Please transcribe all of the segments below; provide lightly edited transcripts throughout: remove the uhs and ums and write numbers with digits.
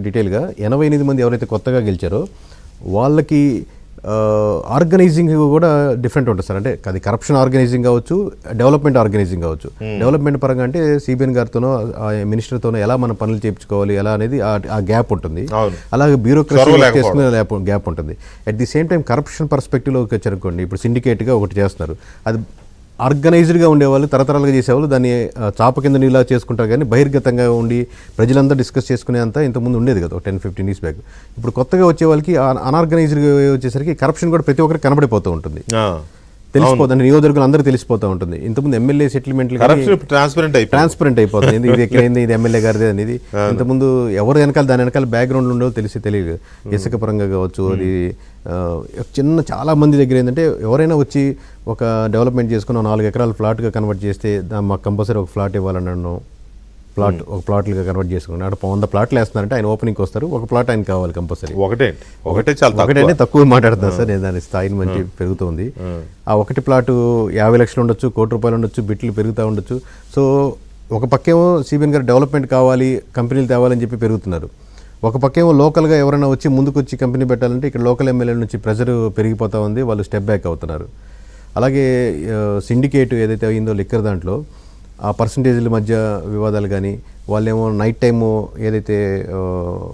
డీటెయిల్గా 88 మంది ఎవరైతే కొత్తగా గెలిచారో వాళ్ళకి ఆర్గనైజింగ్ కూడా డిఫరెంట్ ఉంటుంది సార్. అంటే అది కరప్షన్ ఆర్గనైజింగ్ కావచ్చు, డెవలప్మెంట్ ఆర్గనైజింగ్ కావచ్చు. డెవలప్మెంట్ పరంగా అంటే సిబిఎన్ గారితోనో మినిస్టర్తోనో ఎలా మనం పనులు చేయించుకోవాలి ఎలా అనేది ఆ గ్యాప్ ఉంటుంది. అలాగే బ్యూరోక్రసీ చేసుకునే గ్యాప్ ఉంటుంది. At the same time corruption పర్స్పెక్టివ్లోకి వచ్చారనుకోండి, ఇప్పుడు సిండికేట్గా ఒకటి చేస్తున్నారు, అది ఆర్గనైజ్డ్గా ఉండేవాళ్ళు తరతరాలుగా చేసేవాళ్ళు దాన్ని చాప కింద నీలా చేసుకుంటారు. కానీ బహిర్గతంగా ఉండి ప్రజలంతా డిస్కస్ చేసుకునేంత ఇంతకుముందు ఉండేది కదా 10-15 years బ్యాక్. ఇప్పుడు కొత్తగా వచ్చే వాళ్ళకి అనార్గనైజ్డ్గా వచ్చేసరికి కరప్షన్ కూడా ప్రతి ఒక్కరికి కనబడిపోతూ ఉంటుంది, తెలిసిపోతుంది, నియోజకవర్గం అందరూ తెలిసిపోతూ ఉంటుంది. ఇంతకుముందు ఎమ్మెల్యే సెటిల్మెంట్లు ట్రాన్స్పరెంట్ అయిపోతుంది, ఇది ఎక్కడైంది, ఇది ఎమ్మెల్యే గారిది అనేది. ఇంతకుముందు ఎవరు వెనకాల దాని వెనకాల బ్యాక్గ్రౌండ్ ఉండో తెలియదు. ఇసుక పరంగా కావచ్చు, అది చాలా మంది దగ్గర ఏంటంటే ఎవరైనా వచ్చి ఒక డెవలప్మెంట్ చేసుకుని 4 ఎకరాల ఫ్లాట్గా కన్వర్ట్ చేస్తే మాకు కంపల్సరీ ఒక ఫ్లాట్ ఇవ్వాలన్నాను. ఒక ప్లాట్లుగా కన్వర్ట్ చేసుకున్నాడు. అక్కడ 100 ప్లాట్లు వేస్తున్నారంటే ఆయన ఓపెనింగ్కి వస్తారు, ఒక ప్లాట్ ఆయన కావాలి కంపల్సరీ. ఒకటే తక్కువ మాట్లాడుతున్నాను సార్, నేను దాని స్థాయిని మంచి పెరుగుతుంది. ఆ ఒకటి ప్లాటు 50 లక్షలు ఉండొచ్చు, ₹1,00,00,000 ఉండొచ్చు, బిట్లు పెరుగుతూ ఉండొచ్చు. సో ఒక పక్కేమో సిబిఎన్ గారు డెవలప్మెంట్ కావాలి, కంపెనీలు తేవాలని చెప్పి పెరుగుతున్నారు. ఒక పక్కేమో లోకల్గా ఎవరైనా వచ్చి ముందుకు వచ్చి కంపెనీ పెట్టాలంటే ఇక్కడ లోకల్ ఎమ్మెల్యేల నుంచి ప్రెజర్ పెరిగిపోతూ ఉంది, వాళ్ళు స్టెప్ బ్యాక్ అవుతున్నారు. అలాగే సిండికేట్ ఏదైతే అయిందో లిక్కర్ దాంట్లో ఆ పర్సంటేజ్ల మధ్య వివాదాలు కానీ, వాళ్ళేమో నైట్ టైము ఏదైతే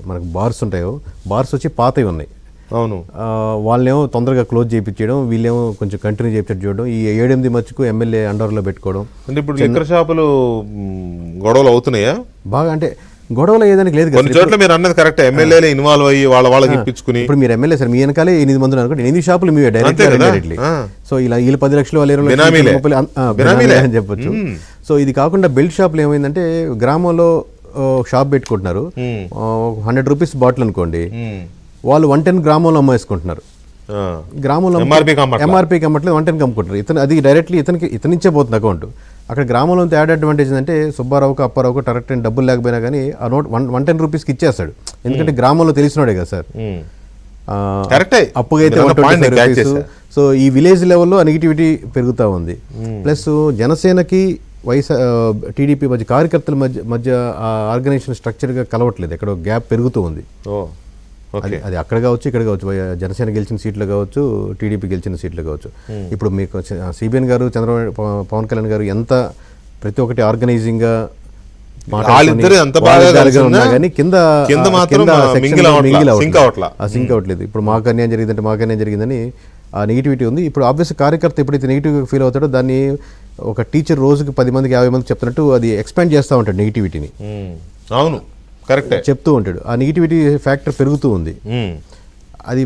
మనకు బార్స్ ఉంటాయో బార్స్ వచ్చి పాతవి ఉన్నాయి, అవును, వాళ్ళేమో తొందరగా క్లోజ్ చేయించడం, వీళ్ళేమో కొంచెం కంటిన్యూ చేయించడం చూడడం, ఈ 7-8 మచ్చుకు ఎమ్మెల్యే అండర్లో పెట్టుకోవడం. అంటే ఇప్పుడు లిక్కర్ షాపులు గొడవలు అవుతున్నాయా బాగా? అంటే గొడవలు ఏదానికి లేదు కదా, చోట్ల మీరు అన్నది కరెక్ట్, ఎమ్మెల్యేలు ఇన్వాల్వ్ అయ్యి వాళ్ళకి ఇప్పించుకుని. ఇప్పుడు మీరు ఎమ్మెల్యే సార్, మీ వెనకాలే 8 మంది అనుకోండి, 8 షాపులు మీవే డైరెక్ట్లీ. సో ఇలా వీళ్ళు 10 లక్షలు వాళ్ళు 20 అని చెప్పొచ్చు. సో ఇది కాకుండా బెల్ట్ షాపులు ఏమైందంటే గ్రామంలో షాప్ పెట్టుకుంటున్నారు, 100 రూపీస్ బాటిల్ అనుకోండి, వాళ్ళు 110 గ్రామంలో అమ్మేసుకుంటున్నారు. గ్రామంలో ఎంఆర్పీకి అమ్మట్లేదు, 110కి అమ్ముకుంటారు. ఇతను అది డైరెక్ట్లీ ఇతనిచ్చే పోతుంది అకౌంట్. అక్కడ గ్రామంలో యాడ్ అడ్వాంటేజ్ అంటే సుబ్బారావుకు అప్పారావుకు కరెక్ట్ అయిన డబ్బులు లేకపోయినా కానీ ఆ నోట్ 110 రూపీస్కి ఇచ్చేస్తాడు, ఎందుకంటే గ్రామంలో తెలిసినోడే కదా సార్. అప్పుగా అయితే 125 రూపీస్. సో ఈ విలేజ్ లెవెల్లో నెగిటివిటీ పెరుగుతూ ఉంది. ప్లస్ జనసేనకి టీడీపీ మధ్య కార్యకర్తల మధ్య ఆర్గనైజేషన్ స్ట్రక్చర్గా కలవట్లేదు, ఎక్కడో గ్యాప్ పెరుగుతూ ఉంది. అది అక్కడ కావచ్చు, ఇక్కడ కావచ్చు, జనసేన గెలిచిన సీట్లు కావచ్చు, టీడీపీ గెలిచిన సీట్లు కావచ్చు. ఇప్పుడు మీకు సిబిఎన్ గారు, చంద్రబాబు, పవన్ కళ్యాణ్ గారు ఎంత ప్రతి ఒక్కటి ఆర్గనైజింగ్గా కానీ కింద సింక్ అవట్లేదు. ఇప్పుడు మాకు అన్యాయం జరిగిందంటే మాకు అన్యాయం జరిగిందని ఆ నెగిటివిటీ ఉంది. ఇప్పుడు ఆబ్వియస్ కార్యకర్త ఎప్పుడైతే నెగిటివ్గా ఫీల్ అవుతాడో దాన్ని ఒక టీచర్ రోజుకి 10 మందికి 50 మందికి చెప్తున్నట్టు అది ఎక్స్పాండ్ చేస్తూ ఉంటాడు నెగిటివిటీని. అవును, కరెక్ట్ చెప్తూ ఉంటాడు. ఆ నెగిటివిటీ ఫ్యాక్టర్ పెరుగుతూ ఉంది. అది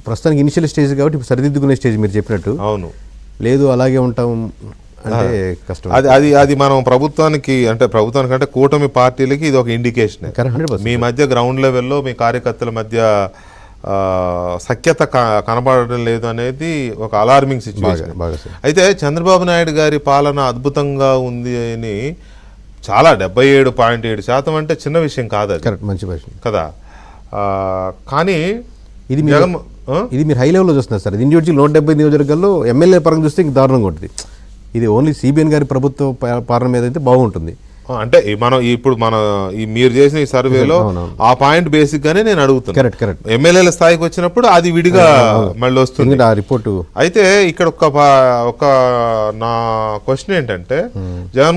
ప్రస్తుతానికి ఇనిషియల్ స్టేజ్ కాబట్టి ఇప్పుడు సరిదిద్దుకునే స్టేజ్ మీరు చెప్పినట్టు. అవును, లేదు అలాగే ఉంటాం అంటే కష్టం. అది మనం ప్రభుత్వానికి అంటే కూటమి పార్టీలకి ఇది ఒక ఇండికేషన్. మీ మధ్య గ్రౌండ్ లెవెల్లో మీ కార్యకర్తల మధ్య సఖ్యత కనబడడం లేదు అనేది ఒక అలార్మింగ్ సిచ్యువేషన్. అయితే చంద్రబాబు నాయుడు గారి పాలన అద్భుతంగా ఉంది అని చాలా 77.7% అంటే చిన్న విషయం కాదు అది. కరెక్ట్, మంచి విషయం కదా. కానీ ఇది మీరు హై లెవెల్లో చూస్తున్నారు సార్. ఇది ఇండివిజువల్ 170 నియోజకవర్గాల్లో ఎమ్మెల్యే పరంగా చూస్తే ఇంక దారుణంగా ఉంటుంది. ఇది ఓన్లీ సిబిఎన్ గారి ప్రభుత్వ పాలన మీద అయితే బాగుంటుంది. అంటే మనం ఇప్పుడు మీరు చేసిన ఈ సర్వేలో ఆ పాయింట్ బేసిక్ గానే నేను అడుగుతున్నాను. కరెక్ట్. ఎమ్మెల్యేల స్థాయికి వచ్చినప్పుడు అది విడిగా మళ్ళీ వస్తుంది ఆ రిపోర్టు. అయితే ఇక్కడ ఒక నా క్వశ్చన్ ఏంటంటే, జగన్మోహన్